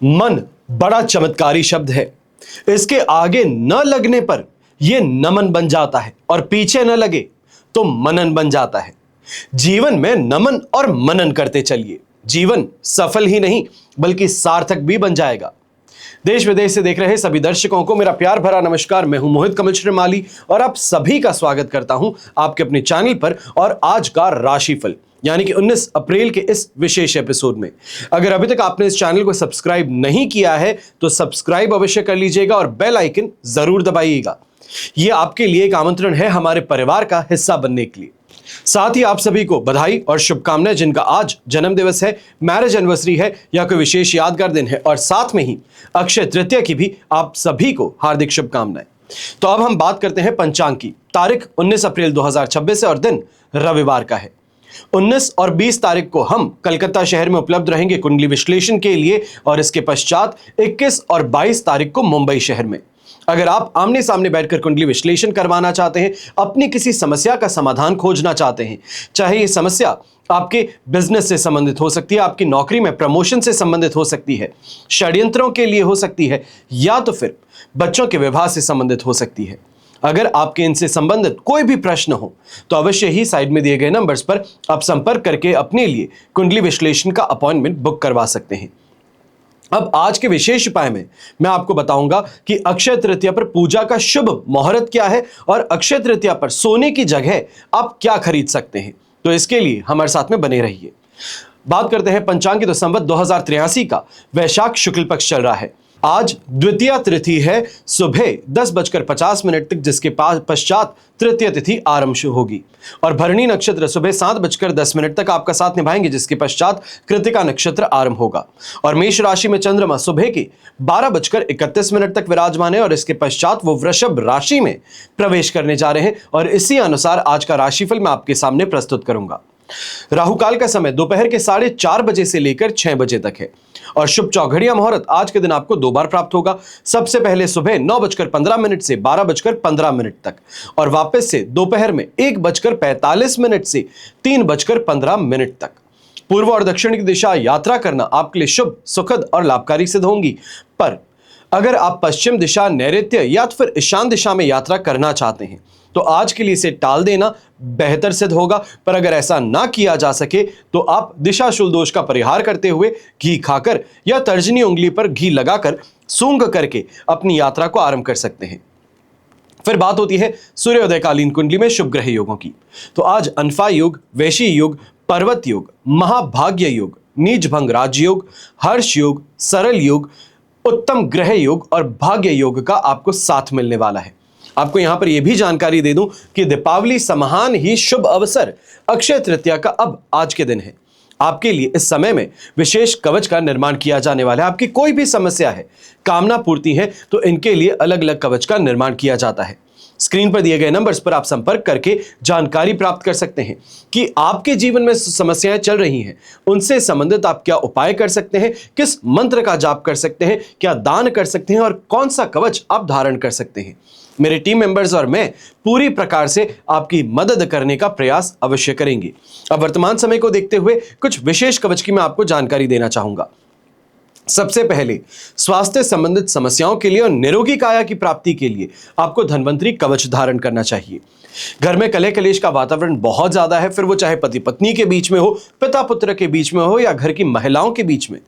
मन बड़ा चमत्कारी शब्द है। इसके आगे न लगने पर यह नमन बन जाता है और पीछे न लगे तो मनन बन जाता है। जीवन में नमन और मनन करते चलिए, जीवन सफल ही नहीं बल्कि सार्थक भी बन जाएगा। देश विदेश से देख रहे सभी दर्शकों को मेरा प्यार भरा नमस्कार। मैं हूं मोहित कमल श्रीमाली और आप सभी का स्वागत करता हूं आपके अपने चैनल पर और आज का राशिफल यानी कि 19 अप्रैल के इस विशेष एपिसोड में। अगर अभी तक आपने इस चैनल को सब्सक्राइब नहीं किया है तो सब्सक्राइब अवश्य कर लीजिएगा और बेल आइकन जरूर दबाइएगा। यह आपके लिए एक आमंत्रण है हमारे परिवार का हिस्सा बनने के लिए। साथ ही आप सभी को बधाई और शुभकामनाएं जिनका आज जन्म दिवस है, मैरिज एनिवर्सरी है या कोई विशेष यादगार दिन है, और साथ में ही अक्षय तृतीया की भी आप सभी को हार्दिक शुभकामनाएं। तो अब हम बात करते हैं पंचांग की। तारीख 19 अप्रैल 2026 है और दिन रविवार का है। 19 और 20 तारीख को हम कलकत्ता शहर में उपलब्ध रहेंगे कुंडली विश्लेषण के लिए और इसके पश्चात 21 और 22 तारीख को मुंबई शहर में। अगर आप आमने सामने बैठकर कुंडली विश्लेषण करवाना चाहते हैं, अपनी किसी समस्या का समाधान खोजना चाहते हैं, चाहे ये समस्या आपके बिजनेस से संबंधित हो सकती है, आपकी नौकरी में प्रमोशन से संबंधित हो सकती है, षड्यंत्रों के लिए हो सकती है या तो फिर बच्चों के विवाह से संबंधित हो सकती है, अगर आपके इनसे संबंधित कोई भी प्रश्न हो तो अवश्य ही साइड में दिए गए नंबर्स पर आप संपर्क करके अपने लिए कुंडली विश्लेषण का अपॉइंटमेंट बुक करवा सकते हैं। अब आज के विशेष उपाय में मैं आपको बताऊंगा कि अक्षय तृतीया पर पूजा का शुभ मुहूर्त क्या है और अक्षय तृतीया पर सोने की जगह आप क्या खरीद सकते हैं। तो इसके लिए हमारे साथ में बने रहिए। बात करते हैं पंचांग की। तो संवत 2083 का वैशाख शुक्ल पक्ष चल रहा है। आज द्वितीया तिथि है सुबह 10:50 तक, जिसके पश्चात तृतीय तिथि आरंभ होगी और भरणी नक्षत्र सुबह 7:10 तक आपका साथ निभाएंगे, जिसके पश्चात कृतिका नक्षत्र आरंभ होगा और मेष राशि में चंद्रमा सुबह के 12:31 तक विराजमान है और इसके पश्चात वो वृषभ राशि में प्रवेश करने जा रहे हैं और इसी अनुसार आज का राशिफल मैं आपके सामने प्रस्तुत करूंगा। राहुकाल का समय दोपहर के 4:30 बजे से लेकर 6 बजे तक है और शुभ चौघड़िया मुहूर्त आज के दिन आपको 2 बार प्राप्त होगा। सबसे पहले सुबह 9:15 से 12:15 तक और वापस से दोपहर में 1:45 से 3:15 तक। पूर्व और दक्षिण की दिशा यात्रा करना आपके लिए शुभ, सुखद और लाभकारी सिद्ध होंगी, पर अगर आप पश्चिम दिशा, नैऋत्य या तो फिर ईशान दिशा में यात्रा करना चाहते हैं तो आज के लिए इसे टाल देना बेहतर सिद्ध होगा। पर अगर ऐसा ना किया जा सके तो आप दिशाशूल दोष का परिहार करते हुए घी खाकर या तर्जनी उंगली पर घी लगाकर सूंघ करके अपनी यात्रा को आरंभ कर सकते हैं। फिर बात होती है सूर्योदयकालीन कुंडली में शुभ ग्रह योगों की। तो आज अनफा योग, वैशी योग, पर्वत योग, महाभाग्य योग, नीच भंग राजयोग, हर्ष योग, सरल योग, उत्तम ग्रह योग और भाग्य योग का आपको साथ मिलने वाला है। आपको यहां पर यह भी जानकारी दे दूं कि दीपावली समान ही शुभ अवसर अक्षय तृतीया का अब आज के दिन है। आपके लिए इस समय में विशेष कवच का निर्माण किया जाने वाला है। आपकी कोई भी समस्या है, कामना पूर्ति है, तो इनके लिए अलग अलग कवच का निर्माण किया जाता है। स्क्रीन पर दिए गए नंबर्स पर आप संपर्क करके जानकारी प्राप्त कर सकते हैं कि आपके जीवन में समस्याएं चल रही हैं, उनसे संबंधित आप क्या उपाय कर सकते हैं, किस मंत्र का जाप कर सकते हैं, क्या दान कर सकते हैं और कौन सा कवच आप धारण कर सकते हैं। मेरे टीम मेंबर्स और मैं पूरी प्रकार से आपकी मदद करने का प्रयास अवश्य करेंगे। अब वर्तमान समय को देखते हुए कुछ विशेष कवच की मैं आपको जानकारी देना चाहूंगा। सबसे पहले स्वास्थ्य संबंधित समस्याओं के लिए और निरोगी काया की प्राप्ति के लिए आपको धन्वंतरी कवच धारण करना चाहिए। घर में कलह कलेश का वातावरण बहुत ज्यादा है, फिर वो चाहे पति पत्नी के बीच में हो, पिता पुत्र के बीच में हो या घर की महिलाओं के बीच में।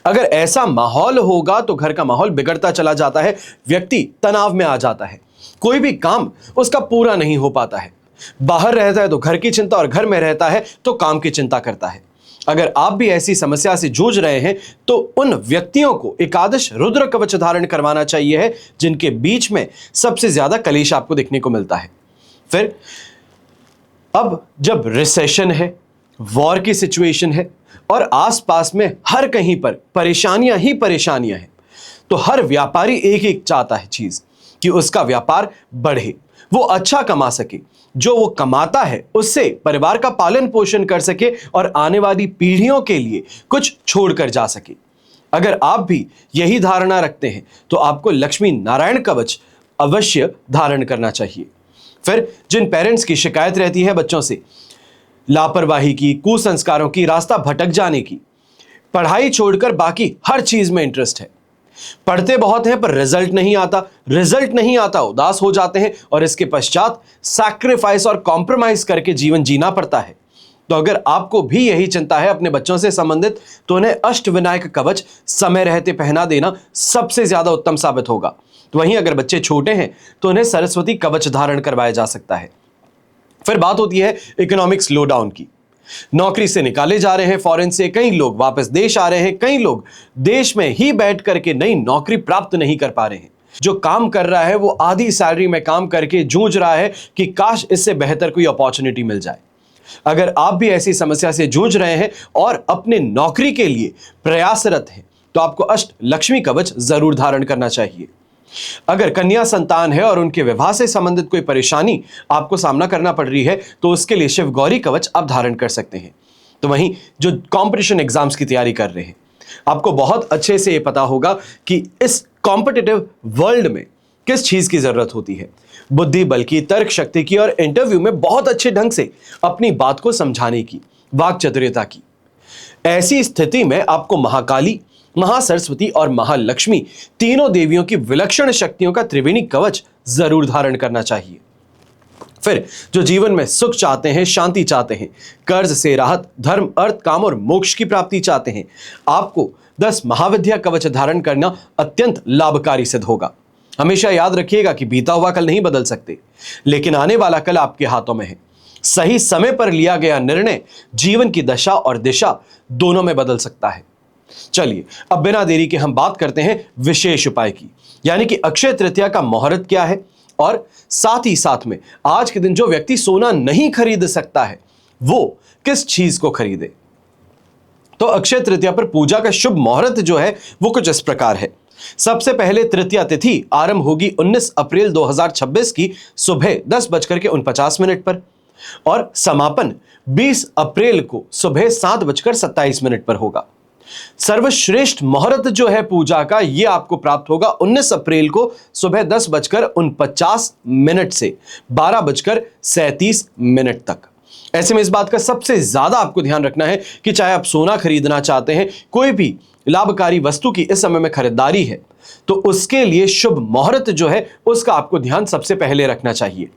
अगर ऐसा माहौल होगा तो घर का माहौल बिगड़ता चला जाता है, व्यक्ति तनाव में आ जाता है, कोई भी काम उसका पूरा नहीं हो पाता है। बाहर रहता है तो घर की चिंता और घर में रहता है तो काम की चिंता करता है। अगर आप भी ऐसी समस्या से जूझ रहे हैं तो उन व्यक्तियों को एकादश रुद्र कवच धारण करवाना चाहिए है, जिनके बीच में सबसे ज्यादा कलेश आपको देखने को मिलता है। फिर अब जब रिसेशन है, वॉर की सिचुएशन है और आसपास में हर कहीं पर परेशानियां ही परेशानियां हैं, तो हर व्यापारी एक एक चाहता है चीज कि उसका व्यापार बढ़े, वो अच्छा कमा सके, जो वो कमाता है उससे परिवार का पालन पोषण कर सके और आने वाली पीढ़ियों के लिए कुछ छोड़कर जा सके। अगर आप भी यही धारणा रखते हैं तो आपको लक्ष्मी नारायण कवच अवश्य धारण करना चाहिए। फिर जिन पेरेंट्स की शिकायत रहती है बच्चों से लापरवाही की, कुसंस्कारों की, रास्ता भटक जाने की, पढ़ाई छोड़कर बाकी हर चीज में इंटरेस्ट है। पढ़ते बहुत हैं पर रिजल्ट नहीं आता उदास हो जाते हैं और इसके पश्चात सैक्रिफाइस और कॉम्प्रोमाइज करके जीवन जीना पड़ता है। तो अगर आपको भी यही चिंता है अपने बच्चों से संबंधित, तो उन्हें अष्टविनायक कवच समय रहते पहना देना सबसे ज्यादा उत्तम साबित होगा। तो वहीं अगर बच्चे छोटे हैं तो उन्हें सरस्वती कवच धारण करवाया जा सकता है। फिर बात होती है इकोनॉमिक स्लोडाउन की। नौकरी से निकाले जा रहे हैं फॉरेन से, कई लोग वापस देश आ रहे हैं, कई लोग देश में ही बैठ करके नई नौकरी प्राप्त नहीं कर पा रहे हैं। जो काम कर रहा है वो आधी सैलरी में काम करके जूझ रहा है कि काश इससे बेहतर कोई अपॉर्चुनिटी मिल जाए। अगर आप भी ऐसी समस्या से जूझ रहे हैं और अपने नौकरी के लिए प्रयासरत हैं, तो आपको अष्ट लक्ष्मी कवच जरूर धारण करना चाहिए। अगर कन्या संतान है और उनके विवाह से संबंधित कोई परेशानी आपको सामना करना पड़ रही है, तो उसके लिए शिव गौरी कवच आप धारण कर सकते हैं। तो वहीं जो कंपटीशन एग्जाम्स की तैयारी कर रहे हैं, आपको बहुत अच्छे से ये पता होगा कि इस कॉम्पिटिटिव वर्ल्ड में किस चीज की जरूरत होती है, बुद्धि बल की, तर्क शक्ति की और इंटरव्यू में बहुत अच्छे ढंग से अपनी बात को समझाने की, वाक चातुर्यता की। ऐसी स्थिति में आपको महाकाली, महासरस्वती और महालक्ष्मी तीनों देवियों की विलक्षण शक्तियों का त्रिवेणी कवच जरूर धारण करना चाहिए। फिर जो जीवन में सुख चाहते हैं, शांति चाहते हैं, कर्ज से राहत, धर्म, अर्थ, काम और मोक्ष की प्राप्ति चाहते हैं, आपको 10 महाविद्या कवच धारण करना अत्यंत लाभकारी सिद्ध होगा। हमेशा याद रखिएगा कि बीता हुआ कल नहीं बदल सकते, लेकिन आने वाला कल आपके हाथों में है। सही समय पर लिया गया निर्णय जीवन की दशा और दिशा दोनों में बदल सकता है। चलिए अब बिना देरी के हम बात करते हैं विशेष उपाय की, यानी कि अक्षय तृतीया का मुहूर्त क्या है और साथ ही साथ में आज के दिन जो व्यक्ति सोना नहीं खरीद सकता है वो किस चीज को खरीदे। तो अक्षय तृतीया पर पूजा का शुभ मुहूर्त जो है वो कुछ इस प्रकार है। सबसे पहले तृतीया तिथि आरंभ होगी 19 अप्रैल 2026 की सुबह 10:49 पर और समापन 20 अप्रैल को सुबह 7:27 पर होगा। सर्वश्रेष्ठ मुहूर्त जो है पूजा का, यह आपको प्राप्त होगा 19 अप्रैल को सुबह 10:49 से 12:37 तक। ऐसे में इस बात का सबसे ज्यादा आपको ध्यान रखना है कि चाहे आप सोना खरीदना चाहते हैं, कोई भी लाभकारी वस्तु की इस समय में खरीदारी है, तो उसके लिए शुभ मुहूर्त जो है उसका आपको ध्यान सबसे पहले रखना चाहिए।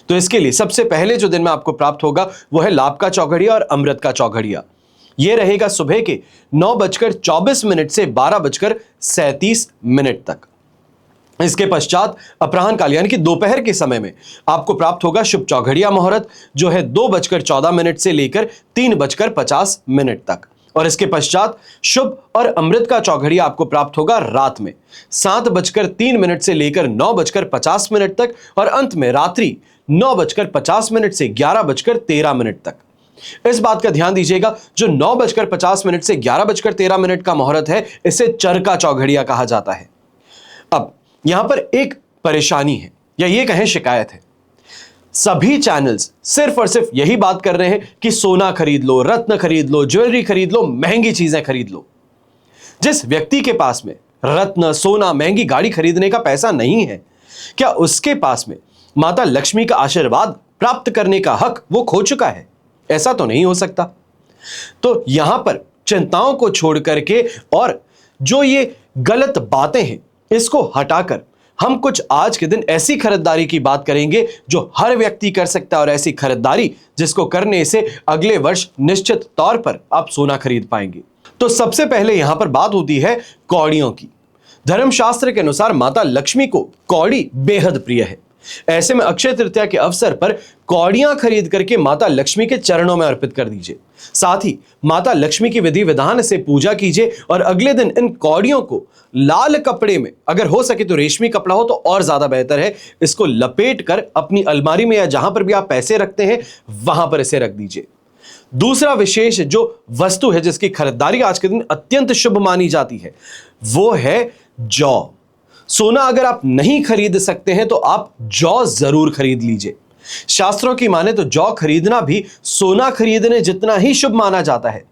तो इसके लिए सबसे पहले जो दिन में आपको प्राप्त होगा वो है लाभ का चौघड़िया और अमृत का चौघड़िया। यह रहेगा सुबह के 9:24 से 12:37 तक। इसके पश्चात अपराह्न काल यानी कि दोपहर के समय में आपको प्राप्त होगा शुभ चौघड़िया मुहूर्त, जो है 2:14 से लेकर 3:50 तक। और इसके पश्चात शुभ और अमृत का चौघड़िया आपको प्राप्त होगा रात में 7:03 से लेकर 9:50 तक और अंत में रात्रि 9:50 से 11:13 तक। इस बात का ध्यान दीजिएगा, जो 9:50 से 11:13 का मुहूर्त है, इसे चरका चौघड़िया कहा जाता है। अब यहां पर एक परेशानी है या ये कहें शिकायत है। सभी चैनल्स सिर्फ और सिर्फ यही बात कर रहे हैं कि सोना खरीद लो, रत्न खरीद लो, ज्वेलरी खरीद लो, महंगी चीजें खरीद लो। जिस व्यक्ति के पास में रत्न, सोना, महंगी गाड़ी खरीदने का पैसा नहीं है, क्या उसके पास में माता लक्ष्मी का आशीर्वाद प्राप्त करने का हक वो खो चुका है? ऐसा तो नहीं हो सकता। तो यहां पर चिंताओं को छोड़ करके और जो ये गलत बातें हैं इसको हटाकर हम कुछ आज के दिन ऐसी खरीदारी की बात करेंगे जो हर व्यक्ति कर सकता है और ऐसी खरीदारी जिसको करने से अगले वर्ष निश्चित तौर पर आप सोना खरीद पाएंगे। तो सबसे पहले यहां पर बात होती है कौड़ियों की। धर्मशास्त्र के अनुसार माता लक्ष्मी को कौड़ी बेहद प्रिय है। ऐसे में अक्षय तृतीया के अवसर पर कौड़ियां खरीद करके माता लक्ष्मी के चरणों में अर्पित कर दीजिए। साथ ही माता लक्ष्मी की विधि विधान से पूजा कीजिए और अगले दिन इन कौड़ियों को लाल कपड़े में, अगर हो सके तो रेशमी कपड़ा हो तो और ज्यादा बेहतर है, इसको लपेट कर अपनी अलमारी में या जहां पर भी आप पैसे रखते हैं वहां पर इसे रख दीजिए। दूसरा विशेष जो वस्तु है जिसकी खरीदारी आज के दिन अत्यंत शुभ मानी जाती है वो है जौ। सोना अगर आप नहीं खरीद सकते हैं तो आप जौ जरूर खरीद लीजिए। शास्त्रों की माने तो जौ खरीदना भी सोना खरीदने जितना ही शुभ माना जाता है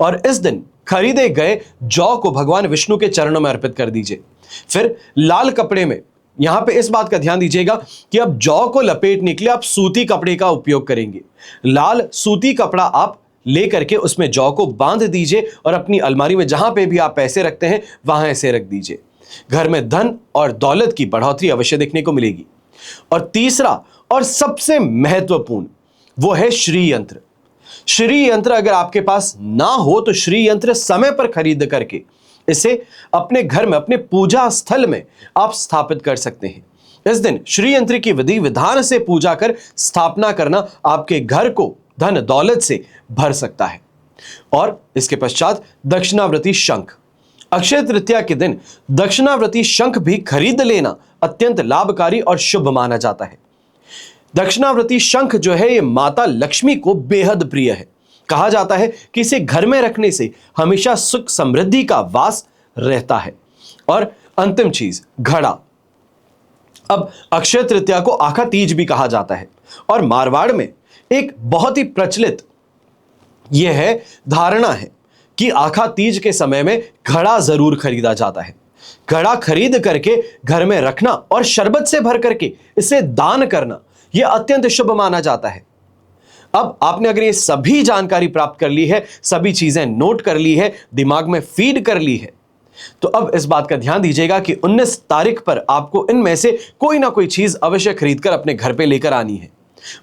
और इस दिन खरीदे गए जौ को भगवान विष्णु के चरणों में अर्पित कर दीजिए। फिर लाल कपड़े में यहां पे इस बात का ध्यान दीजिएगा कि अब जौ को लपेटने के लिए आप सूती कपड़े का उपयोग करेंगे। लाल सूती कपड़ा आप लेकर के उसमें जौ को बांध दीजिए और अपनी अलमारी में जहां पे भी आप पैसे रखते हैं वहां ऐसे रख दीजिए। घर में धन और दौलत की बढ़ोतरी अवश्य देखने को मिलेगी। और तीसरा और सबसे महत्वपूर्ण वो है श्री यंत्र। श्री यंत्र अगर आपके पास ना हो तो श्री यंत्र समय पर खरीद करके इसे अपने घर में, अपने पूजा स्थल में आप स्थापित कर सकते हैं। इस दिन श्री यंत्र की विधि विधान से पूजा कर स्थापना करना आपके घर को धन दौलत से भर सकता है। और इसके पश्चात दक्षिणावर्ती शंख। अक्षय तृतीया के दिन दक्षिणावर्ती शंख भी खरीद लेना अत्यंत लाभकारी और शुभ माना जाता है। दक्षिणावर्ती शंख जो है ये माता लक्ष्मी को बेहद प्रिय है। कहा जाता है कि इसे घर में रखने से हमेशा सुख समृद्धि का वास रहता है। और अंतिम चीज, घड़ा। अब अक्षय तृतीया को आखा तीज भी कहा जाता है और मारवाड़ में एक बहुत ही प्रचलित यह है धारणा है कि आखा तीज के समय में घड़ा जरूर खरीदा जाता है। घड़ा खरीद करके घर में रखना और शरबत से भर करके इसे दान करना यह अत्यंत शुभ माना जाता है। अब आपने अगर ये सभी जानकारी प्राप्त कर ली है, सभी चीजें नोट कर ली है, दिमाग में फीड कर ली है, तो अब इस बात का ध्यान दीजिएगा कि 19 तारीख पर आपको इनमें से कोई ना कोई चीज अवश्य खरीदकर अपने घर पे लेकर आनी है।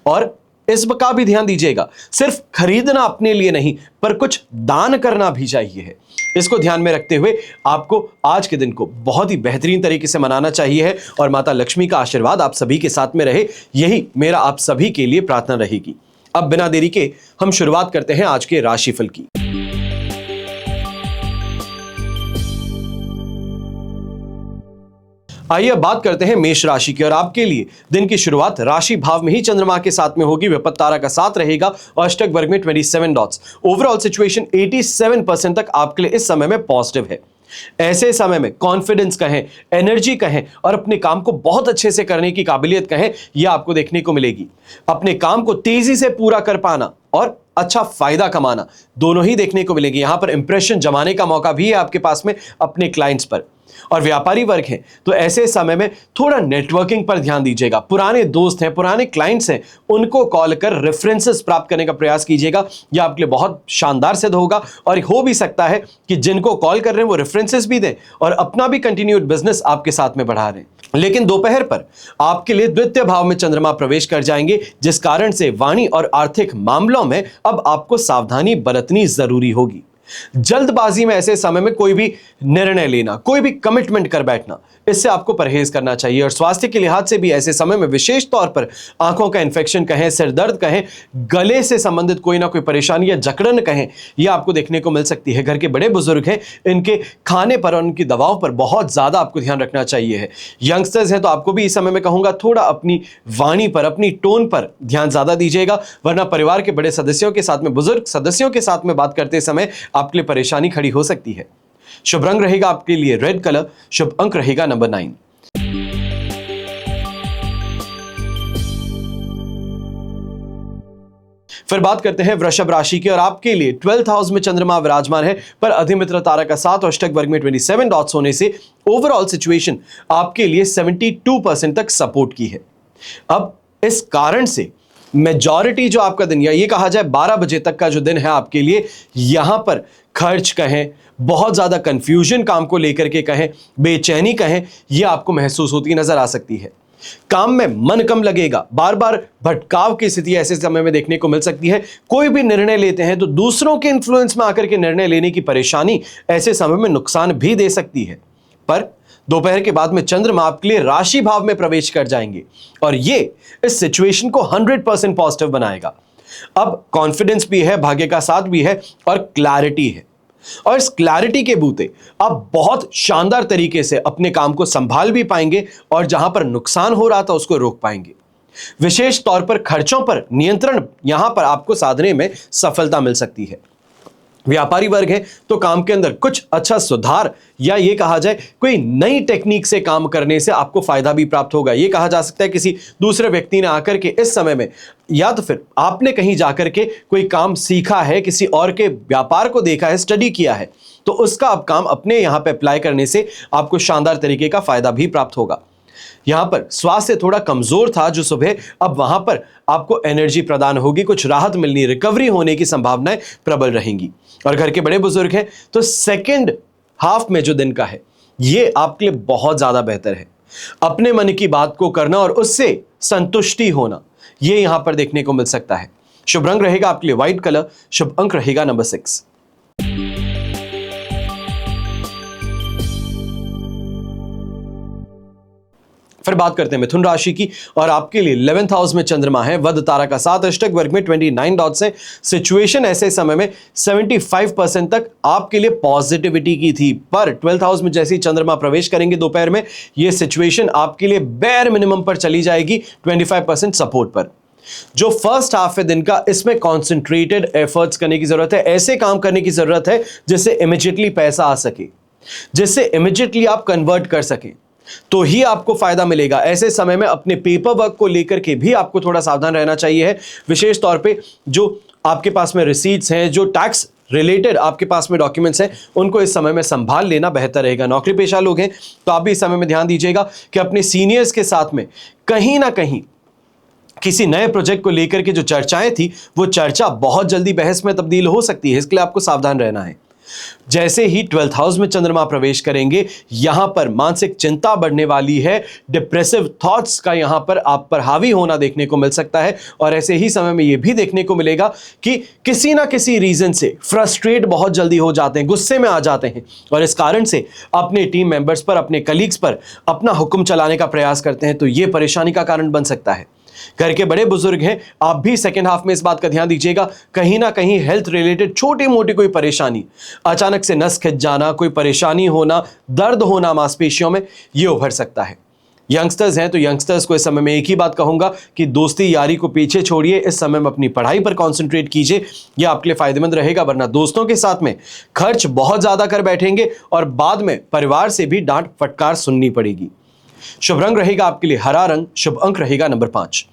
और इस का भी ध्यान दीजिएगा, सिर्फ खरीदना अपने लिए नहीं पर कुछ दान करना भी चाहिए है। इसको ध्यान में रखते हुए आपको आज के दिन को बहुत ही बेहतरीन तरीके से मनाना चाहिए है और माता लक्ष्मी का आशीर्वाद आप सभी के साथ में रहे, यही मेरा आप सभी के लिए प्रार्थना रहेगी। अब बिना देरी के हम शुरुआत करते हैं आज के राशिफल की। आइए अब बात करते हैं मेष राशि की। और आपके लिए दिन की शुरुआत राशि भाव में ही चंद्रमा के साथ में होगी। विपत्त तारा का साथ रहेगा और अष्टक वर्ग में 27 डॉट्स। ओवरऑल सिचुएशन 87% तक आपके लिए इस समय में पॉजिटिव है। ऐसे समय में कॉन्फिडेंस कहें, एनर्जी कहें और अपने काम को बहुत अच्छे से करने की काबिलियत कहें, यह आपको देखने को मिलेगी। अपने काम को तेजी से पूरा कर पाना और अच्छा फायदा कमाना दोनों ही देखने को मिलेगी। यहां पर इंप्रेशन जमाने का मौका भी है आपके पास में अपने क्लाइंट्स पर। और व्यापारी वर्ग है तो ऐसे समय में थोड़ा नेटवर्किंग पर ध्यान दीजिएगा। पुराने दोस्त हैं, पुराने क्लाइंट्स हैं, उनको कॉल कर रेफरेंसेस प्राप्त करने का प्रयास कीजिएगा। यह आपके लिए बहुत शानदार सिद्ध होगा। और हो भी सकता है कि जिनको कॉल कर रहे हैं वो रेफरेंसेस भी दें और अपना भी कंटिन्यूड बिजनेस आपके साथ में बढ़ा रहे हैं। लेकिन दोपहर पर आपके लिए द्वितीय भाव में चंद्रमा प्रवेश कर जाएंगे, जिस कारण से वाणी और आर्थिक मामलों में अब आपको सावधानी बरतनी जरूरी होगी। जल्दबाजी में ऐसे समय में कोई भी निर्णय लेना, कोई भी कमिटमेंट कर बैठना, इससे आपको परहेज करना चाहिए। और स्वास्थ्य के लिहाज से भी ऐसे समय में विशेष तौर पर आंखों का इन्फेक्शन कहें, सिर दर्द कहें, गले से संबंधित कोई ना कोई परेशानी या जकड़न कहें, यह आपको देखने को मिल सकती है। घर के बड़े बुजुर्ग हैं, इनके खाने पर और उनकी दवाओं पर बहुत ज्यादा आपको ध्यान रखना चाहिए है। यंगस्टर्स हैं तो आपको भी इस समय में कहूंगा थोड़ा अपनी वाणी पर, अपनी टोन पर ध्यान ज्यादा दीजिएगा, वरना परिवार के बड़े सदस्यों के साथ में, बुजुर्ग सदस्यों के साथ में बात करते समय आपके लिए परेशानी खड़ी हो सकती है। शुभ रंग रहेगा आपके लिए रेड कलर, शुभ अंक रहेगा नंबर 9। फिर बात करते हैं वृषभ राशि की। और आपके लिए 12th हाउस में चंद्रमा विराजमान है पर अधिमित्र तारा का साथ और अष्टक वर्ग में 27 डॉट्स होने से ओवरऑल सिचुएशन आपके लिए 72% तक सपोर्ट की है। अब इस कारण से मेजॉरिटी जो आपका दिन, या ये कहा जाए 12 बजे तक का जो दिन है आपके लिए, यहां पर खर्च कहें, बहुत ज्यादा कंफ्यूजन काम को लेकर के कहें, बेचैनी कहें, यह आपको महसूस होती नजर आ सकती है। काम में मन कम लगेगा, बार बार भटकाव की स्थिति ऐसे समय में देखने को मिल सकती है। कोई भी निर्णय लेते हैं तो दूसरों के इन्फ्लुएंस में आकर के निर्णय लेने की परेशानी ऐसे समय में नुकसान भी दे सकती है। पर दोपहर के बाद में चंद्रमा आपके लिए राशि भाव में प्रवेश कर जाएंगे और ये इस सिचुएशन को 100% पॉजिटिव बनाएगा। अब कॉन्फिडेंस भी है, भाग्य का साथ भी है और क्लैरिटी है। और इस क्लैरिटी के बूते आप बहुत शानदार तरीके से अपने काम को संभाल भी पाएंगे और जहां पर नुकसान हो रहा था उसको रोक पाएंगे। विशेष तौर पर खर्चों पर नियंत्रण यहां पर आपको साधने में सफलता मिल सकती है। व्यापारी वर्ग है तो काम के अंदर कुछ अच्छा सुधार, या ये कहा जाए कोई नई टेक्निक से काम करने से आपको फायदा भी प्राप्त होगा। ये कहा जा सकता है किसी दूसरे व्यक्ति ने आकर के इस समय में, या तो फिर आपने कहीं जाकर के कोई काम सीखा है, किसी और के व्यापार को देखा है, स्टडी किया है, तो उसका अब काम अपने यहां पे अप्लाई करने से आपको शानदार तरीके का फायदा भी प्राप्त होगा। यहां पर स्वास्थ्य थोड़ा कमजोर था जो सुबह, अब वहां पर आपको एनर्जी प्रदान होगी, कुछ राहत मिलनी, रिकवरी होने की संभावनाएं प्रबल रहेंगी। और घर के बड़े बुजुर्ग हैं तो सेकेंड हाफ में जो दिन का है ये आपके लिए बहुत ज्यादा बेहतर है। अपने मन की बात को करना और उससे संतुष्टि होना ये यहां पर देखने को मिल सकता है। शुभ रंग रहेगा आपके लिए व्हाइट कलर, शुभ अंक रहेगा नंबर 6। फिर बात करते हैं मिथुन राशि की, और आपके लिए 11th हाउस में चंद्रमा है, वध तारा का 7 अष्टक वर्ग में 29 डॉट्स है। सिचुएशन ऐसे समय में 75% तक आपके लिए पॉजिटिविटी की थी, पर 12th हाउस में जैसे ही चंद्रमा प्रवेश करेंगे दोपहर में, यह सिचुएशन आपके लिए बेयर मिनिमम पर चली जाएगी 25% सपोर्ट पर। जो फर्स्ट हाफ है दिन का, इसमें कॉन्सेंट्रेटेड एफर्ट्स करने की जरूरत है, ऐसे काम करने की जरूरत है जिससे इमीडिएटली पैसा आ सके, जिससे इमीडिएटली आप कन्वर्ट कर सके, तो ही आपको फायदा मिलेगा। ऐसे समय में अपने पेपर वर्क को लेकर के भी आपको थोड़ा सावधान रहना चाहिए है, विशेष तौर पे जो आपके पास में रिसीट्स हैं, जो टैक्स रिलेटेड आपके पास में डॉक्यूमेंट्स हैं, उनको इस समय में संभाल लेना बेहतर रहेगा। नौकरी पेशा लोग हैं तो आप भी इस समय में ध्यान दीजिएगा कि अपने सीनियर्स के साथ में कहीं ना कहीं किसी नए प्रोजेक्ट को लेकर के जो चर्चाएं थी वो चर्चा बहुत जल्दी बहस में तब्दील हो सकती है, इसके लिए आपको सावधान रहना है। जैसे ही 12th हाउस में चंद्रमा प्रवेश करेंगे, यहां पर मानसिक चिंता बढ़ने वाली है, डिप्रेसिव थॉट्स का यहां पर आप पर हावी होना देखने को मिल सकता है। और ऐसे ही समय में यह भी देखने को मिलेगा कि किसी ना किसी रीजन से फ्रस्ट्रेट बहुत जल्दी हो जाते हैं, गुस्से में आ जाते हैं, और इस कारण से अपने टीम मेंबर्स पर, अपने कलीग्स पर अपना हुक्म चलाने का प्रयास करते हैं, तो यह परेशानी का कारण बन सकता है। घर के बड़े बुजुर्ग हैं, आप भी सेकेंड हाफ में इस बात का ध्यान दीजिएगा, कहीं ना कहीं हेल्थ रिलेटेड छोटी मोटी कोई परेशानी, अचानक से नस खिंच जाना, कोई परेशानी होना, दर्द होना मांसपेशियों में, यह उभर सकता है। यंगस्टर्स हैं तो यंगस्टर्स को इस समय में एक ही बात कहूंगा कि दोस्ती यारी को पीछे छोड़िए, इस समय में अपनी पढ़ाई पर कंसंट्रेट कीजिए, यह आपके लिए फायदेमंद रहेगा। वरना दोस्तों के साथ में खर्च बहुत ज्यादा कर बैठेंगे और बाद में परिवार से भी डांट फटकार सुननी पड़ेगी। शुभ रंग रहेगा आपके लिए हरा रंग, शुभ अंक रहेगा नंबर 5।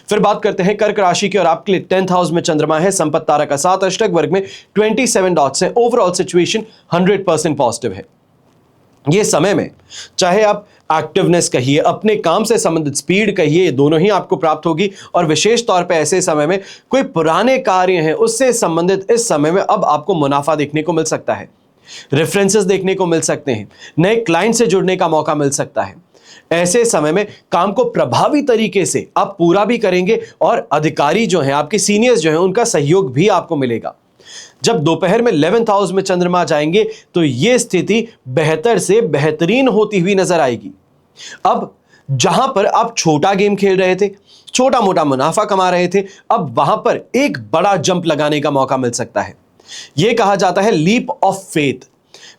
फिर बात करते हैं कर्क राशि की, और आपके लिए 10th हाउस में चंद्रमा है, संपत्ति तारा का 7 अष्टक वर्ग में 27 डॉट्स है। ओवरऑल सिचुएशन 100% पॉजिटिव है। ये समय में चाहे आप एक्टिवनेस कहिए, अपने काम से संबंधित स्पीड कहिए, ये दोनों ही आपको प्राप्त होगी। और विशेष तौर पे ऐसे समय में कोई पुराने कार्य हैं उससे संबंधित इस समय में अब आपको मुनाफा देखने को मिल सकता है, रेफरेंसेस देखने को मिल सकते हैं, नए क्लाइंट से जुड़ने का मौका मिल सकता है। ऐसे समय में काम को प्रभावी तरीके से आप पूरा भी करेंगे और अधिकारी जो हैं, आपके सीनियर्स जो हैं, उनका सहयोग भी आपको मिलेगा। जब दोपहर में 11th हाउस में चंद्रमा जाएंगे तो यह स्थिति बेहतर से बेहतरीन होती हुई नजर आएगी। अब जहां पर आप छोटा गेम खेल रहे थे, छोटा मोटा मुनाफा कमा रहे थे, अब वहां पर एक बड़ा जंप लगाने का मौका मिल सकता है। यह कहा जाता है लीप ऑफ फेथ।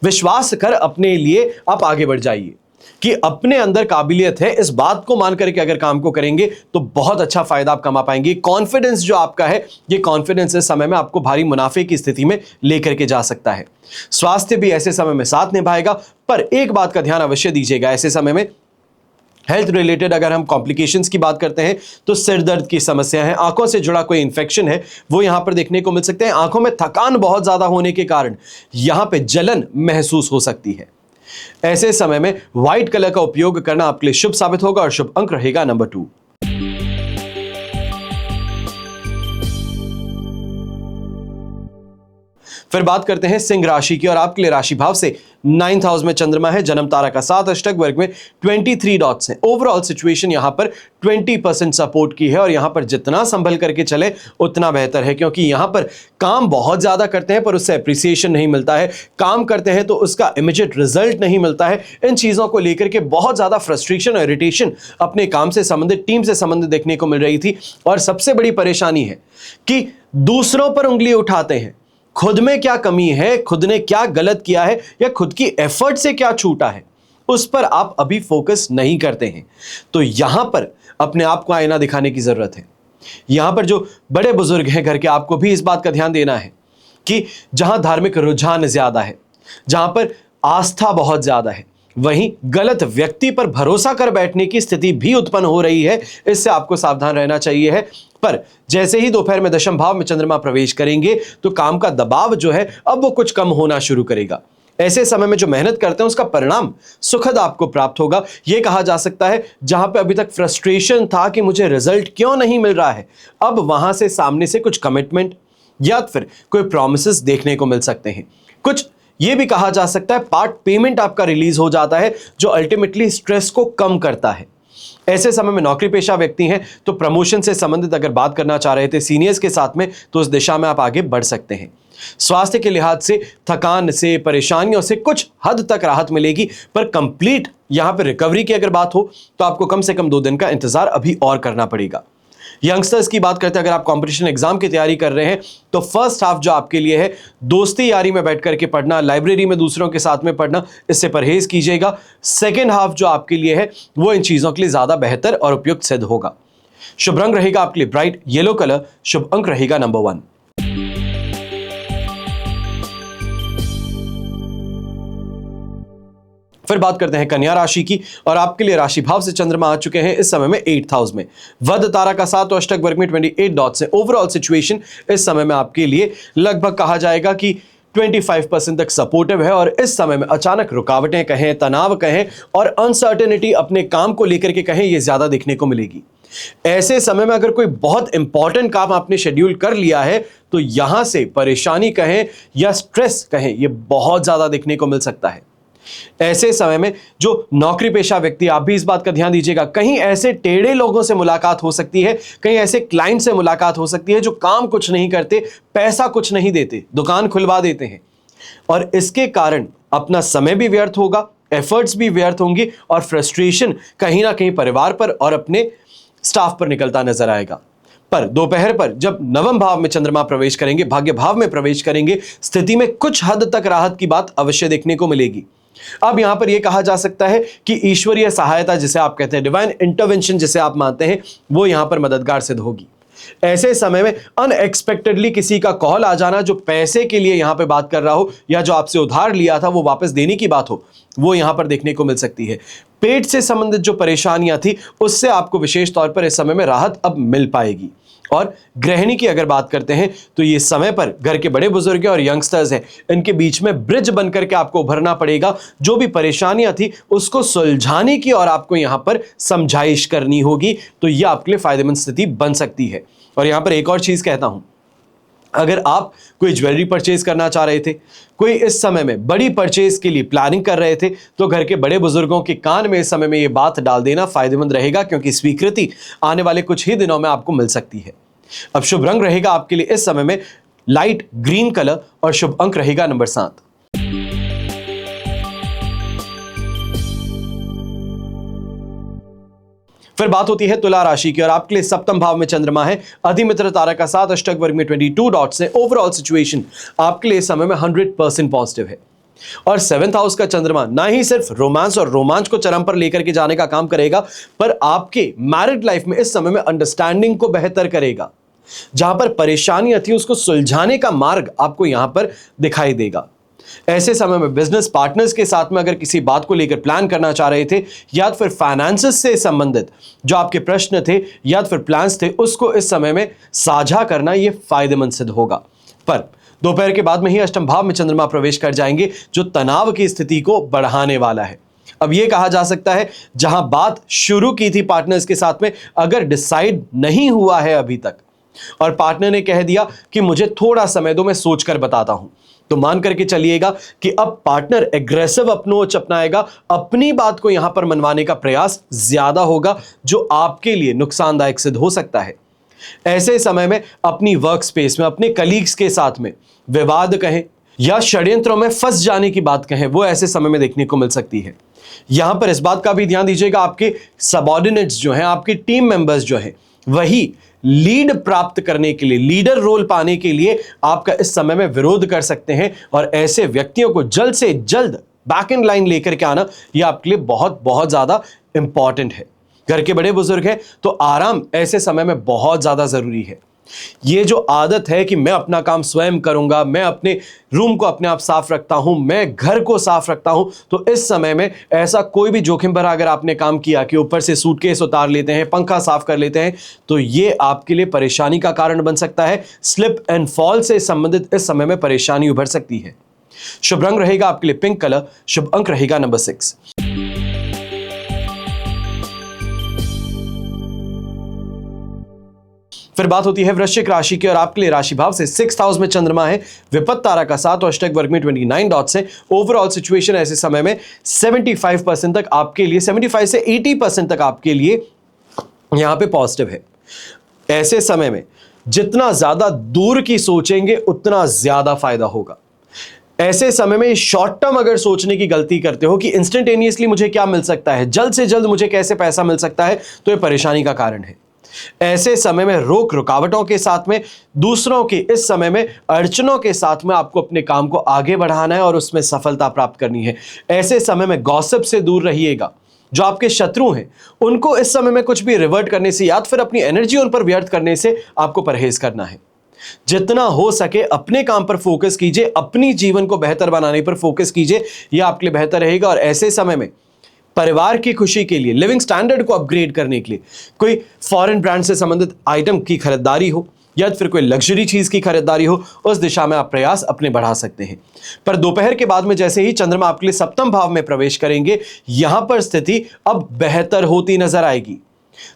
विश्वास कर अपने लिए आप आगे बढ़ जाइए कि अपने अंदर काबिलियत है, इस बात को मान करके अगर काम को करेंगे तो बहुत अच्छा फायदा आप कमा पाएंगे। कॉन्फिडेंस जो आपका है, ये कॉन्फिडेंस इस समय में आपको भारी मुनाफे की स्थिति में लेकर के जा सकता है। स्वास्थ्य भी ऐसे समय में साथ निभाएगा, पर एक बात का ध्यान अवश्य दीजिएगा, ऐसे समय में हेल्थ रिलेटेड अगर हम कॉम्प्लिकेशंस की बात करते हैं तो सिर दर्द की समस्या है, आंखों से जुड़ा कोई इंफेक्शन है, वो यहां पर देखने को मिल सकते हैं। आंखों में थकान बहुत ज्यादा होने के कारण यहां पे जलन महसूस हो सकती है। ऐसे समय में व्हाइट कलर का उपयोग करना आपके लिए शुभ साबित होगा और शुभ अंक रहेगा नंबर 2। फिर बात करते हैं सिंह राशि की, और आपके लिए राशि भाव से 9th हाउस में चंद्रमा है, जन्म तारा का 7 अष्टक वर्ग में 23 डॉट्स हैं। ओवरऑल सिचुएशन यहां पर 20% सपोर्ट की है, और यहां पर जितना संभल करके चले उतना बेहतर है, क्योंकि यहां पर काम बहुत ज्यादा करते हैं पर उससे अप्रिसिएशन नहीं मिलता है, काम करते हैं तो उसका इमीडिएट रिजल्ट नहीं मिलता है। इन चीजों को लेकर के बहुत ज्यादा फ्रस्ट्रेशन और इरिटेशन अपने काम से संबंधित, टीम से संबंधित देखने को मिल रही थी। और सबसे बड़ी परेशानी है कि दूसरों पर उंगली उठाते हैं, खुद में क्या कमी है, खुद ने क्या गलत किया है, या खुद की एफर्ट से क्या छूटा है, उस पर आप अभी फोकस नहीं करते हैं। तो यहां पर अपने आप को आईना दिखाने की जरूरत है। यहां पर जो बड़े बुजुर्ग हैं घर के, आपको भी इस बात का ध्यान देना है कि जहां धार्मिक रुझान ज्यादा है, जहां पर आस्था बहुत ज्यादा है, वहीं गलत व्यक्ति पर भरोसा कर बैठने की स्थिति भी उत्पन्न हो रही है। इससे आपको सावधान रहना चाहिए है। पर जैसे ही दोपहर में दशम भाव में चंद्रमा प्रवेश करेंगे तो काम का दबाव जो है अब वो कुछ कम होना शुरू करेगा। ऐसे समय में जो मेहनत करते हैं उसका परिणाम सुखद आपको प्राप्त होगा। यह कहा जा सकता है जहां पे अभी तक फ्रस्ट्रेशन था कि मुझे रिजल्ट क्यों नहीं मिल रहा है, अब वहां से सामने से कुछ कमिटमेंट या फिर कोई प्रॉमिसेस देखने को मिल सकते हैं। कुछ यह भी कहा जा सकता है पार्ट पेमेंट आपका रिलीज हो जाता है जो अल्टीमेटली स्ट्रेस को कम करता है। ऐसे समय में नौकरी पेशा व्यक्ति हैं तो प्रमोशन से संबंधित अगर बात करना चाह रहे थे सीनियर्स के साथ में तो उस दिशा में आप आगे बढ़ सकते हैं। स्वास्थ्य के लिहाज से थकान से, परेशानियों से कुछ हद तक राहत मिलेगी, पर कंप्लीट यहां पर रिकवरी की अगर बात हो तो आपको कम से कम 2 दिन का इंतजार अभी और करना पड़ेगा। यंगस्टर्स की बात करते हैं, अगर आप कंपटीशन एग्जाम की तैयारी कर रहे हैं तो फर्स्ट हाफ जो आपके लिए है दोस्ती यारी में बैठ करके पढ़ना, लाइब्रेरी में दूसरों के साथ में पढ़ना, इससे परहेज कीजिएगा। सेकेंड हाफ जो आपके लिए है वो इन चीजों के लिए ज्यादा बेहतर और उपयुक्त सिद्ध होगा। शुभ रंग रहेगा आपके लिए ब्राइट येलो कलर, शुभ अंक रहेगा नंबर 1। फिर बात करते हैं कन्या राशि की और आपके लिए राशि भाव से चंद्रमा आ चुके हैं इस समय में 8th हाउस में। वध तारा का 7 और अष्टक वर्ग में 28 डॉट्स है। ओवरऑल सिचुएशन इस समय में आपके लिए लगभग कहा जाएगा कि 25% तक सपोर्टिव है और इस समय में अचानक रुकावटें कहें, तनाव कहें और अनसर्टेनिटी अपने काम को लेकर के कहें, यह ज्यादा देखने को मिलेगी। ऐसे समय में अगर कोई बहुत इंपॉर्टेंट काम आपने शेड्यूल कर लिया है तो यहां से परेशानी कहें या स्ट्रेस कहें, यह बहुत ज्यादा देखने को मिल सकता है। ऐसे समय में जो नौकरी पेशा व्यक्ति, आप भी इस बात का ध्यान दीजिएगा, कहीं ऐसे टेढ़े लोगों से मुलाकात हो सकती है, कहीं ऐसे क्लाइंट से मुलाकात हो सकती है जो काम कुछ नहीं करते, पैसा कुछ नहीं देते, दुकान खुलवा देते हैं और इसके कारण अपना समय भी व्यर्थ होगा, एफर्ट्स भी व्यर्थ होंगे और फ्रस्ट्रेशन कहीं ना कहीं परिवार पर और अपने स्टाफ पर निकलता नजर आएगा। पर दोपहर पर जब नवम भाव में चंद्रमा प्रवेश करेंगे, भाग्य भाव में प्रवेश करेंगे, स्थिति में कुछ हद तक राहत की बात अवश्य देखने को मिलेगी। अब यहां पर यह कहा जा सकता है कि ईश्वरीय सहायता जिसे आप कहते हैं, डिवाइन इंटरवेंशन जिसे आप मानते हैं, वो यहां पर मददगार सिद्ध होगी। ऐसे समय में अनएक्सपेक्टेडली किसी का कॉल आ जाना जो पैसे के लिए यहां पे बात कर रहा हो या जो आपसे उधार लिया था वो वापस देने की बात हो, वो यहां पर देखने को मिल सकती है। पेट से संबंधित जो परेशानियां थी उससे आपको विशेष तौर पर इस समय में राहत अब मिल पाएगी। और गृहिणी की अगर बात करते हैं तो ये समय पर घर के बड़े बुजुर्ग और यंगस्टर्स हैं, इनके बीच में ब्रिज बनकर के आपको उभरना पड़ेगा। जो भी परेशानियां थी उसको सुलझाने की और आपको यहां पर समझाइश करनी होगी, तो यह आपके लिए फायदेमंद स्थिति बन सकती है। और यहां पर एक और चीज कहता हूं, अगर आप कोई ज्वेलरी परचेज करना चाह रहे थे, कोई इस समय में बड़ी परचेज के लिए प्लानिंग कर रहे थे, तो घर के बड़े बुजुर्गों के कान में इस समय में यह बात डाल देना फायदेमंद रहेगा, क्योंकि स्वीकृति आने वाले कुछ ही दिनों में आपको मिल सकती है। अब शुभ रंग रहेगा आपके लिए इस समय में लाइट ग्रीन कलर और शुभ अंक रहेगा नंबर 7। फिर बात होती है तुला राशि की और आपके लिए सप्तम भाव में चंद्रमा है। अधिमित्र तारा का 7 अष्टक वर्ग में 22 डॉट्स है। ओवरऑल सिचुएशन आपके लिए समय में 100% पॉजिटिव है। और 7th हाउस का चंद्रमा ना ही सिर्फ रोमांस और रोमांच को चरम पर लेकर के जाने का काम करेगा, पर आपके मैरिड लाइफ में इस समय में अंडरस्टैंडिंग को बेहतर करेगा। जहां पर परेशानियां थी उसको सुलझाने का मार्ग आपको यहां पर दिखाई देगा। ऐसे समय में बिजनेस पार्टनर्स के साथ में अगर किसी बात को लेकर प्लान करना चाह रहे थे या फिर फाइनेंसेस से संबंधित जो आपके प्रश्न थे या फिर प्लान्स थे, उसको इस समय में साझा करना यह फायदेमंद सिद्ध होगा। पर दोपहर के बाद में ही अष्टम भाव में चंद्रमा प्रवेश कर जाएंगे जो तनाव की स्थिति को बढ़ाने वाला है। अब यह कहा जा सकता है जहां बात शुरू की थी पार्टनर्स के साथ में, अगर डिसाइड नहीं हुआ है अभी तक और पार्टनर ने कह दिया कि मुझे थोड़ा समय दो, मैं सोचकर बताता हूं, तो मान करके चलिएगा कि अब पार्टनर एग्रेसिव अप्रोच अपनाएगा, अपनी बात को यहां पर मनवाने का प्रयास ज्यादा होगा जो आपके लिए नुकसानदायक सिद्ध हो सकता है। ऐसे समय में अपनी वर्क स्पेस में अपने कलीग्स के साथ में विवाद कहें या षड्यंत्रों में फंस जाने की बात कहें, वो ऐसे समय में देखने को मिल सकती है। यहां पर इस बात का भी ध्यान दीजिएगा, आपके सबऑर्डिनेट्स जो हैं, आपके टीम मेंबर्स जो हैं, वही लीड प्राप्त करने के लिए, लीडर रोल पाने के लिए आपका इस समय में विरोध कर सकते हैं और ऐसे व्यक्तियों को जल्द से जल्द बैक इन लाइन लेकर के आना यह आपके लिए बहुत बहुत ज्यादा इंपॉर्टेंट है। घर के बड़े बुजुर्ग हैं तो आराम ऐसे समय में बहुत ज्यादा जरूरी है। ये जो आदत है कि मैं अपना काम स्वयं करूंगा, मैं अपने रूम को अपने आप साफ रखता हूं, मैं घर को साफ रखता हूं, तो इस समय में ऐसा कोई भी जोखिम भरा अगर आपने काम किया कि ऊपर से सूटकेस उतार लेते हैं, पंखा साफ कर लेते हैं, तो ये आपके लिए परेशानी का कारण बन सकता है। स्लिप एंड फॉल से संबंधित इस समय में परेशानी उभर सकती है। शुभ रंग रहेगा आपके लिए पिंक कलर, शुभ अंक रहेगा नंबर 6। फिर बात होती है वृश्चिक राशि की और आपके लिए राशि भाव से 6th हाउस में चंद्रमा है, विपत्त तारा का 7 और अष्टक वर्ग में 29 डॉट्स है। ओवरऑल सिचुएशन ऐसे समय में 75% तक आपके लिए, 75 से 80% तक आपके लिए यहां पे पॉजिटिव है। ऐसे समय में जितना ज्यादा दूर की सोचेंगे उतना ज्यादा फायदा होगा। ऐसे समय में शॉर्ट टर्म अगर सोचने की गलती करते हो कि इंस्टेंटेनियसली मुझे क्या मिल सकता है, जल्द से जल्द मुझे कैसे पैसा मिल सकता है, तो यह परेशानी का कारण है। ऐसे समय में रोक रुकावटों के साथ में, दूसरों की इस समय में अड़चनों के साथ में आपको अपने काम को आगे बढ़ाना है और उसमें सफलता प्राप्त करनी है। ऐसे समय में गॉसिप से दूर रहिएगा। जो आपके शत्रु हैं उनको इस समय में कुछ भी रिवर्ट करने से या फिर अपनी एनर्जी उन पर व्यर्थ करने से आपको परहेज करना है। जितना हो सके अपने काम पर फोकस कीजिए, अपनी जीवन को बेहतर बनाने पर फोकस कीजिए, यह आपके लिए बेहतर रहेगा। और ऐसे समय में परिवार की खुशी के लिए, लिविंग स्टैंडर्ड को अपग्रेड करने के लिए कोई फॉरेन ब्रांड से संबंधित आइटम की खरीदारी हो या फिर कोई लग्जरी चीज की खरीदारी हो, उस दिशा में आप प्रयास अपने बढ़ा सकते हैं। पर दोपहर के बाद में जैसे ही चंद्रमा आपके लिए सप्तम भाव में प्रवेश करेंगे, यहां पर स्थिति अब बेहतर होती नजर आएगी,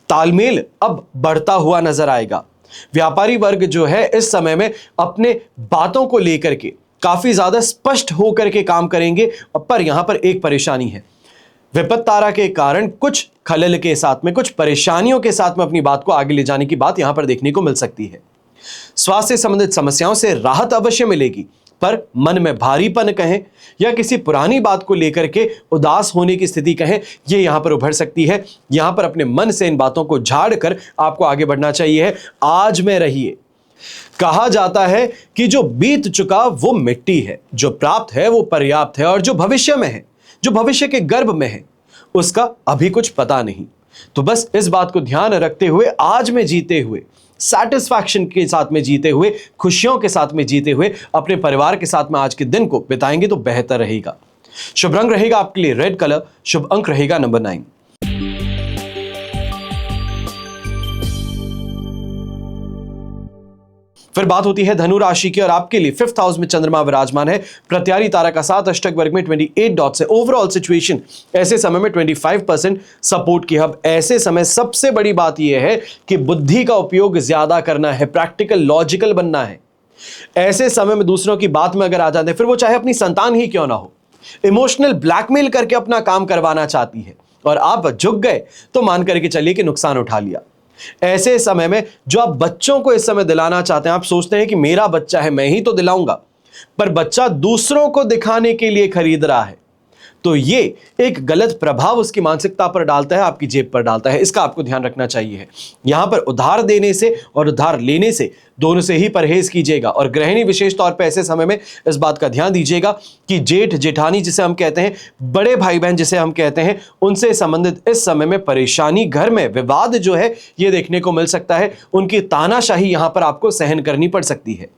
तालमेल अब बढ़ता हुआ नजर आएगा। व्यापारी वर्ग जो है इस समय में अपने बातों को लेकर के काफी ज्यादा स्पष्ट होकर के काम करेंगे। पर यहां पर एक परेशानी है, विपत्त तारा के कारण कुछ खलल के साथ में, कुछ परेशानियों के साथ में अपनी बात को आगे ले जाने की बात यहां पर देखने को मिल सकती है। स्वास्थ्य से संबंधित समस्याओं से राहत अवश्य मिलेगी, पर मन में भारीपन कहें या किसी पुरानी बात को लेकर के उदास होने की स्थिति कहें, यह यहां पर उभर सकती है। यहां पर अपने मन से इन बातों को झाड़ कर आपको आगे बढ़ना चाहिए है। आज में रहिए। कहा जाता है कि जो बीत चुका वो मिट्टी है, जो प्राप्त है वो पर्याप्त है, और जो भविष्य में है, जो भविष्य के गर्भ में है, उसका अभी कुछ पता नहीं। तो बस इस बात को ध्यान रखते हुए, आज में जीते हुए, सैटिस्फैक्शन के साथ में जीते हुए, खुशियों के साथ में जीते हुए अपने परिवार के साथ में आज के दिन को बिताएंगे तो बेहतर रहेगा। शुभ रंग रहेगा आपके लिए रेड कलर, शुभ अंक रहेगा नंबर 9। फिर बात होती है धनु राशि की और आपके लिए 5th हाउस में चंद्रमा विराजमान है, प्रत्यारी तारा का 7 अष्टक वर्ग में 28 डॉट्स है। ओवरऑल सिचुएशन ऐसे समय में 25% सपोर्ट की हब। ऐसे समय सबसे बड़ी बात यह है कि बुद्धि का उपयोग ज्यादा करना है, प्रैक्टिकल लॉजिकल बनना है। ऐसे समय में दूसरों की बात में अगर आ जाते हैं, फिर वो चाहे अपनी संतान ही क्यों ना हो, इमोशनल ब्लैकमेल करके अपना काम करवाना चाहती है और आप झुक गए तो मान करके चलिए कि नुकसान उठा लिया। ऐसे समय में जो आप बच्चों को इस समय दिलाना चाहते हैं, आप सोचते हैं कि मेरा बच्चा है, मैं ही तो दिलाऊंगा, पर बच्चा दूसरों को दिखाने के लिए खरीद रहा है, तो ये एक गलत प्रभाव उसकी मानसिकता पर डालता है, आपकी जेब पर डालता है। इसका आपको ध्यान रखना चाहिए। यहां पर उधार देने से और उधार लेने से दोनों से ही परहेज कीजिएगा। और गृहिणी विशेष तौर पर ऐसे समय में इस बात का ध्यान दीजिएगा कि जेठ जेठानी जिसे हम कहते हैं, बड़े भाई बहन जिसे हम कहते हैं, उनसे संबंधित इस समय में परेशानी, घर में विवाद जो है ये देखने को मिल सकता है। उनकी तानाशाही यहां पर आपको सहन करनी पड़ सकती है।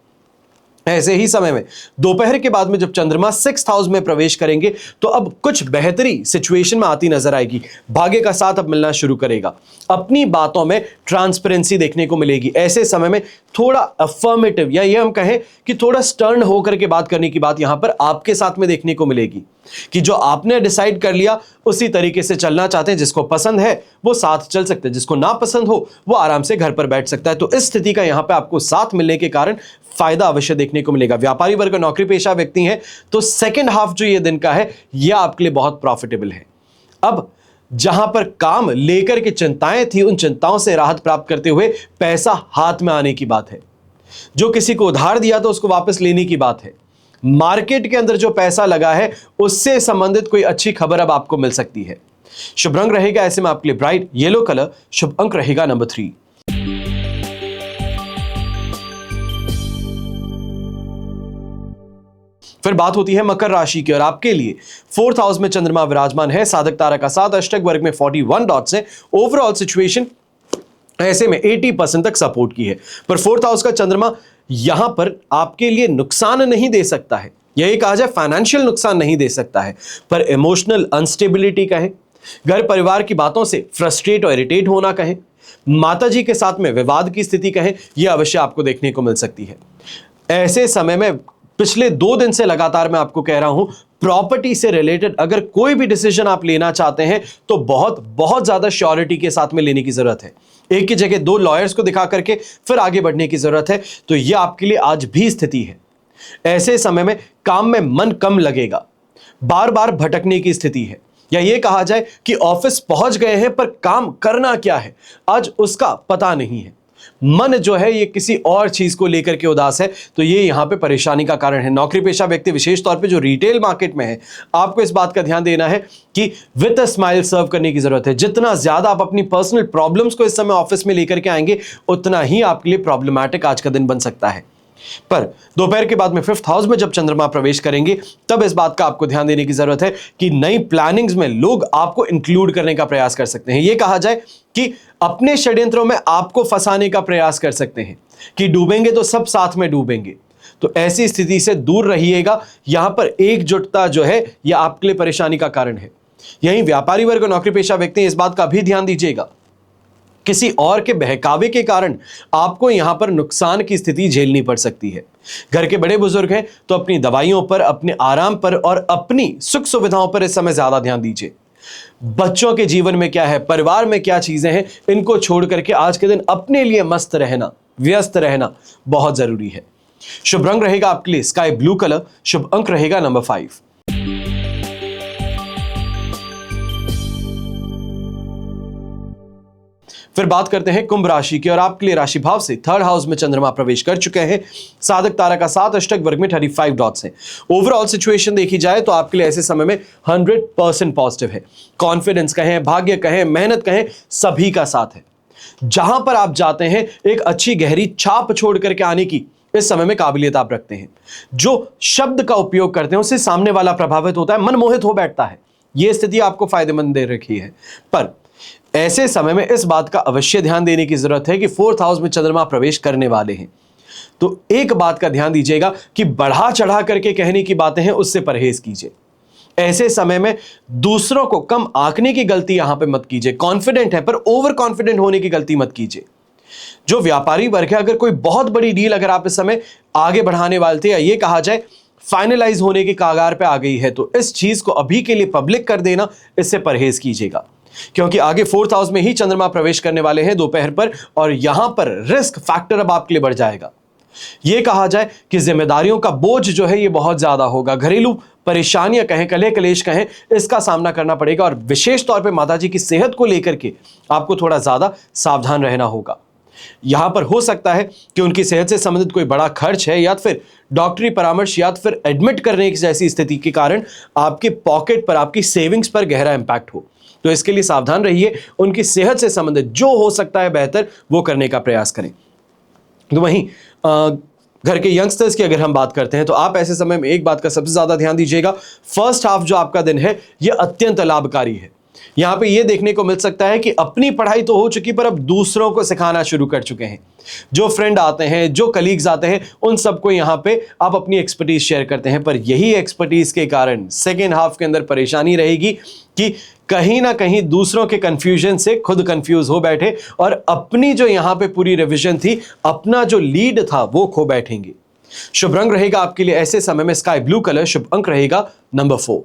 ऐसे ही समय में दोपहर के बाद में जब चंद्रमा 6th हाउस में प्रवेश करेंगे तो अब कुछ बेहतरी सिचुएशन में आती नजर आएगी। भाग्य का साथ अब मिलना शुरू करेगा, अपनी बातों में ट्रांसपेरेंसी देखने को मिलेगी। ऐसे समय में थोड़ा अफर्मेटिव या ये हम कहें कि थोड़ा स्टर्न होकर के बात करने की बात यहां पर आपके साथ में देखने को मिलेगी कि जो आपने डिसाइड कर लिया उसी तरीके से चलना चाहते हैं। जिसको पसंद है वो साथ चल सकते हैं, जिसको ना पसंद हो वो आराम से घर पर बैठ सकता है। तो इस स्थिति का यहां पे आपको साथ मिलने के कारण फायदा अवश्य देखने को मिलेगा। व्यापारी वर्ग, नौकरी पेशा व्यक्ति हैं तो सेकंड हाफ जो ये दिन का है यह आपके लिए बहुत प्रॉफिटेबल है। अब जहां पर काम लेकर के चिंताएं थी, उन चिंताओं से राहत प्राप्त करते हुए पैसा हाथ में आने की बात है। जो किसी को उधार दिया तो उसको वापस लेने की बात है। मार्केट के अंदर जो पैसा लगा है उससे संबंधित कोई अच्छी खबर अब आपको मिल सकती है। शुभ रंग रहेगा ऐसे में आपके लिए ब्राइट येलो कलर, शुभ अंक रहेगा नंबर 3। फिर बात होती है मकर राशि की और आपके लिए 4th हाउस में चंद्रमा विराजमान है, साधक तारा का 7 अष्टक वर्ग में 41 डॉट्स है। ओवरऑल सिचुएशन ऐसे में 80% तक सपोर्ट की है। पर फोर्थ हाउस का चंद्रमा यहां पर आपके लिए नुकसान नहीं दे सकता है, यही कहा जाए फाइनेंशियल नुकसान नहीं दे सकता है, पर इमोशनल अनस्टेबिलिटी कहें, घर परिवार की बातों से फ्रस्ट्रेट और इरिटेट होना कहें, माता जी के साथ में विवाद की स्थिति कहें, यह अवश्य आपको देखने को मिल सकती है। ऐसे समय में पिछले 2 दिन से लगातार मैं आपको कह रहा हूं, प्रॉपर्टी से रिलेटेड अगर कोई भी डिसीजन आप लेना चाहते हैं तो बहुत बहुत ज्यादा श्योरिटी के साथ में लेने की जरूरत है। एक की जगह 2 लॉयर्स को दिखा करके फिर आगे बढ़ने की जरूरत है। तो यह आपके लिए आज भी स्थिति है। ऐसे समय में काम में मन कम लगेगा, बार बार भटकने की स्थिति है, या यह कहा जाए कि ऑफिस पहुंच गए हैं पर काम करना क्या है आज उसका पता नहीं है। मन जो है ये किसी और चीज को लेकर के उदास है, तो ये यहां पे परेशानी का कारण है। नौकरी पेशा व्यक्ति विशेष तौर पे जो रिटेल मार्केट में है, आपको इस बात का ध्यान देना है कि विद अ स्माइल सर्व करने की जरूरत है। जितना ज्यादा आप अपनी पर्सनल प्रॉब्लम्स को इस समय ऑफिस में लेकर के आएंगे, उतना ही आपके लिए प्रॉब्लमैटिक आज का दिन बन सकता है। पर दोपहर के बाद में 5th हाउस में जब चंद्रमा प्रवेश करेंगे, तब इस बात का आपको ध्यान देने की जरूरत है कि नई प्लानिंग्स में लोग आपको इंक्लूड करने का प्रयास कर सकते हैं। यह कहा जाए कि अपने षड्यंत्रों में आपको फंसाने का प्रयास कर सकते हैं कि डूबेंगे तो सब साथ में डूबेंगे। तो ऐसी स्थिति से दूर रहिएगा। यहां पर एकजुटता जो है यह आपके लिए परेशानी का कारण है। यहीं व्यापारी वर्ग और नौकरी पेशा व्यक्ति इस बात का भी ध्यान दीजिएगा, किसी और के बहकावे के कारण आपको यहां पर नुकसान की स्थिति झेलनी पड़ सकती है। घर के बड़े बुजुर्ग हैं तो अपनी दवाइयों पर, अपने आराम पर और अपनी सुख सुविधाओं पर इस समय ज्यादा ध्यान दीजिए। बच्चों के जीवन में क्या है, परिवार में क्या चीजें हैं, इनको छोड़ करके आज के दिन अपने लिए मस्त रहना, व्यस्त रहना बहुत जरूरी है। शुभ रंग रहेगा आपके लिए स्काई ब्लू कलर। शुभ अंक रहेगा नंबर 5। फिर बात करते हैं कुंभ राशि की, और आपके लिए राशि भाव से 3rd हाउस में चंद्रमा प्रवेश कर चुके हैं। साधक तारा का 7 अष्टक वर्ग में 35 डॉट्स हैं। ओवरऑल सिचुएशन देखी जाए तो आपके लिए ऐसे समय में 100% पॉजिटिव है। कॉन्फिडेंस कहें, भाग्य कहें, मेहनत कहें, सभी का साथ है। जहां पर आप जाते हैं एक अच्छी गहरी छाप छोड़ करके आने की इस समय में काबिलियत आप रखते हैं। जो शब्द का उपयोग करते हैं उससे सामने वाला प्रभावित होता है, मनमोहित हो बैठता है। यह स्थिति आपको फायदेमंद दे रखी है। पर ऐसे समय में इस बात का अवश्य ध्यान देने की जरूरत है कि 4th हाउस में चंद्रमा प्रवेश करने वाले हैं। तो एक बात का ध्यान दीजिएगा कि बढ़ा चढ़ा करके कहने की बातें हैं उससे परहेज कीजिए। ऐसे समय में दूसरों को कम आंकने की गलती यहां पे मत कीजिए। कॉन्फिडेंट है पर ओवर कॉन्फिडेंट होने की गलती मत कीजिए। जो व्यापारी वर्ग है, अगर कोई बहुत बड़ी डील अगर आप इस समय आगे बढ़ाने वाले थे, या ये कहा जाए फाइनलाइज होने के कागार पे आ गई है, तो इस चीज को अभी के लिए पब्लिक कर देना, इससे परहेज कीजिएगा। क्योंकि आगे 4th हाउस में ही चंद्रमा प्रवेश करने वाले हैं दोपहर पर, और यहां पर रिस्क फैक्टर अब आपके लिए बढ़ जाएगा। यह कहा जाए कि जिम्मेदारियों का बोझ जो है ये बहुत ज्यादा होगा। घरेलू परेशानियां कहें, कलह कलेश कहें, इसका सामना करना पड़ेगा। और विशेष तौर पे माताजी की सेहत को लेकर के आपको थोड़ा ज्यादा सावधान रहना होगा। यहां पर हो सकता है कि उनकी सेहत से संबंधित कोई बड़ा खर्च है, या फिर डॉक्टरी परामर्श, या फिर एडमिट करने की जैसी स्थिति के कारण आपके पॉकेट पर, आपकी सेविंग्स पर गहरा इंपैक्ट हो। तो इसके लिए सावधान रहिए। उनकी सेहत से संबंधित जो हो सकता है बेहतर, वो करने का प्रयास करें। तो वहीं घर के यंगस्टर्स की अगर हम बात करते हैं, तो आप ऐसे समय में एक बात का सबसे ज्यादा ध्यान दीजिएगा। फर्स्ट हाफ जो आपका दिन है यह अत्यंत लाभकारी है। यहां पे यह देखने को मिल सकता है कि अपनी पढ़ाई तो हो चुकी, पर अब दूसरों को सिखाना शुरू कर चुके हैं। जो फ्रेंड आते हैं, जो कलीग्स आते हैं, उन सबको यहां पे आप अपनी एक्सपर्टीज शेयर करते हैं। पर यही एक्सपर्टीज के कारण सेकेंड हाफ के अंदर परेशानी रहेगी कि कहीं ना कहीं दूसरों के कंफ्यूजन से खुद कंफ्यूज हो बैठे, और अपनी जो यहां पे पूरी रिवीजन थी, अपना जो लीड था, वो खो बैठेंगे। शुभ रंग रहेगा आपके लिए ऐसे समय में स्काई ब्लू कलर। शुभ अंक रहेगा नंबर 4।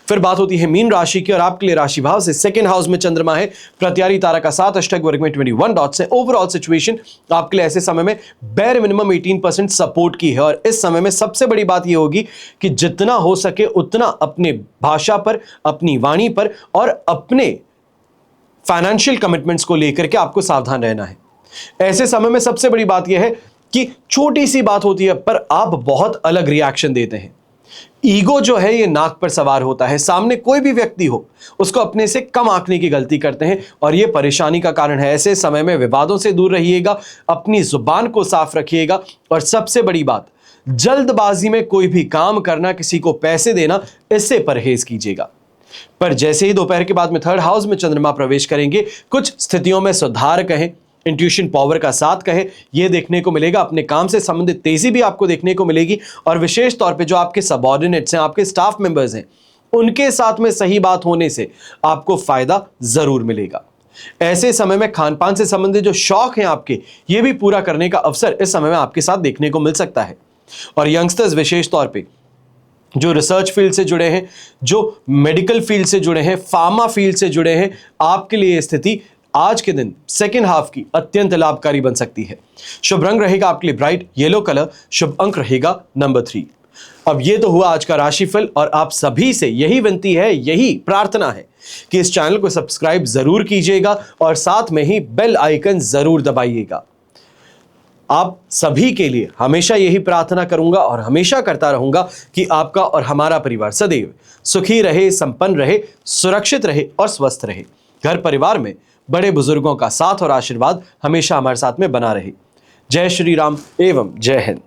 फिर बात होती है मीन राशि की, और आपके लिए राशि भाव से 2nd हाउस में चंद्रमा है। प्रत्यारी तारा का 7 अष्टक वर्ग में 21 डॉट्स है। ओवरऑल सिचुएशन आपके लिए ऐसे समय में बेर मिनिमम 18% सपोर्ट की है। और इस समय में सबसे बड़ी बात यह होगी कि जितना हो सके उतना अपने भाषा पर, अपनी वाणी पर और अपने फाइनेंशियल कमिटमेंट्स को लेकर के आपको सावधान रहना है। ऐसे समय में सबसे बड़ी बात यह है कि छोटी सी बात होती है पर आप बहुत अलग रिएक्शन देते हैं। ईगो जो है ये नाक पर सवार होता है। सामने कोई भी व्यक्ति हो, उसको अपने से कम आंकने की गलती करते हैं, और ये परेशानी का कारण है। ऐसे समय में विवादों से दूर रहिएगा, अपनी जुबान को साफ रखिएगा, और सबसे बड़ी बात, जल्दबाजी में कोई भी काम करना, किसी को पैसे देना, इससे परहेज कीजिएगा। पर जैसे ही दोपहर के बाद में थर्ड हाउस में चंद्रमा प्रवेश करेंगे, कुछ स्थितियों में सुधार कहें, इंट्यूशन पावर का साथ कहें, यह देखने को मिलेगा। अपने काम से संबंधित तेजी भी आपको देखने को मिलेगी और विशेष तौर पे जो आपके सबऑर्डिनेट्स हैं, आपके स्टाफ मेंबर्स हैं, उनके साथ में सही बात होने से आपको फायदा जरूर मिलेगा। ऐसे समय में खान-पान से संबंधित जो शौक हैं आपके, ये भी पूरा करने का अवसर इस समय में आपके साथ देखने को मिल सकता है। और यंगस्टर्स विशेष तौर पे जो रिसर्च फील्ड से जुड़े हैं, जो मेडिकल फील्ड से जुड़े हैं, फार्मा फील्ड से जुड़े हैं, आपके लिए यह स्थिति आज के दिन सेकेंड हाफ की अत्यंत लाभकारी बन सकती है। शुभ रंग रहेगा आपके लिए ब्राइट येलो कलर, शुभ अंक रहेगा नंबर 3। अब ये तो हुआ आज का राशिफल और आप सभी से यही विनती है, यही प्रार्थना है कि इस चैनल को सब्सक्राइब जरूर कीजिएगा और साथ में ही बेल आइकन जरूर दबाइएगा। आप सभी के लिए हमेशा यही प्रार्थना करूंगा और हमेशा करता रहूंगा कि आपका और हमारा परिवार सदैव सुखी रहे, संपन्न रहे, सुरक्षित रहे और स्वस्थ रहे। घर परिवार में बड़े बुजुर्गों का साथ और आशीर्वाद हमेशा हमारे साथ में बना रहे। जय श्री राम एवं जय हिंद।